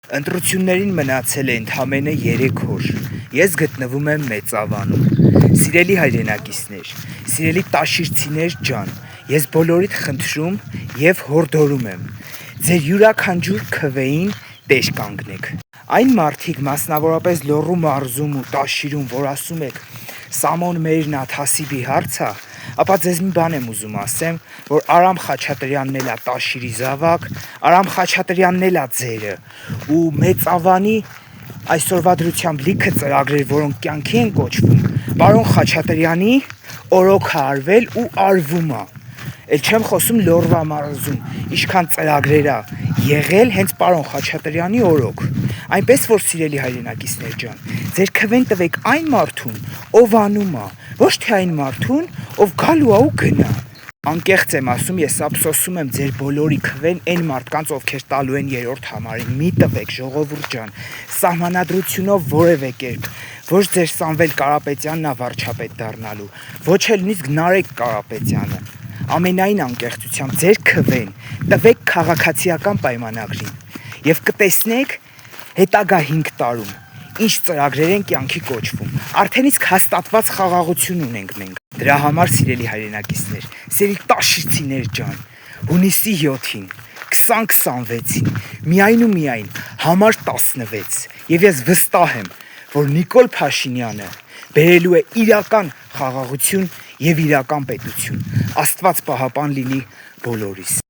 Ընտրություններին մնացել է ընդամենը 3 օր։ Ես գտնվում եմ Մեծավանում։ Սիրելի հայրենակիցներ, սիրելի տաշիրցիներ ջան, ես բոլորիդ խնդրում և հորդորում եմ, ձեր յուրաքանչյուր քվեին տեր կանգնեք։ Այն մարդիկ, մասնավորապես Լոռու մարզում ու Տաշիրում, որ ասում եք Սամոն Մերնա Թասիբի հարցը, ապա ձեզ մի բան եմ ուզում ասեմ, որ Արամ Խաչատրյանն էլ է Տաշիրի զավակ, Արամ Խաչատրյանն էլ է ձերը, ու Մեծավանի այսօրվա դրությամբ լիքը ծրագրեր, որոնք կյանքի են կոչվում, պարոն Խաչատրյանի օրոք է արվել ու արվում է։ Էլ չեմ խոսում Լոռվա մարզում, ինչքան ծրագրեր է եղել հենց պարոն Խաչատրյանի օրոք։ Այնպես որ սիրելի հայրենակիցներ ջան, ձեր քվեն տվեք այն մարդուն, ով անում է, ոչ թե այն մարդուն, ով գալու է ու գնա։ Անկեղծ եմ ասում, ես ափսոսում եմ ձեր բոլորի քվեն այն մարդկանց, ովքեր տալու են 3-րդ համարին, մի տվեք ժողովուրդ ջան, սահմանադրությունով որևէ կերպ, ոչ ձեր Սամվել Կարապետյանն է վարչապետ դառնալու, ոչ էլ նույնիսկ Նարեկ Կարապետյանը, ամենայն անկեղծությամբ ձեր քվեն տվեք քաղաքացիական պայմանագրին և կտեսնեք հետագա 5 տարում ինչ ծրագրեր են կյանքի կոչվում, արդեն իսկ հաստատված խաղաղություն ունենք մենք։ Դրա համար սիրելի հայրենակիցներ, սիրելի տաշիրցիներ ջան, հունիսի 7-ին, 2026-ին, միայն ու միայն համար 16 և ես վստահ եմ, որ Նիկոլ Փաշինյանը բերելու է իրական խաղաղություն և իրական պետություն։ Աստված պահապան լինի բոլորիս։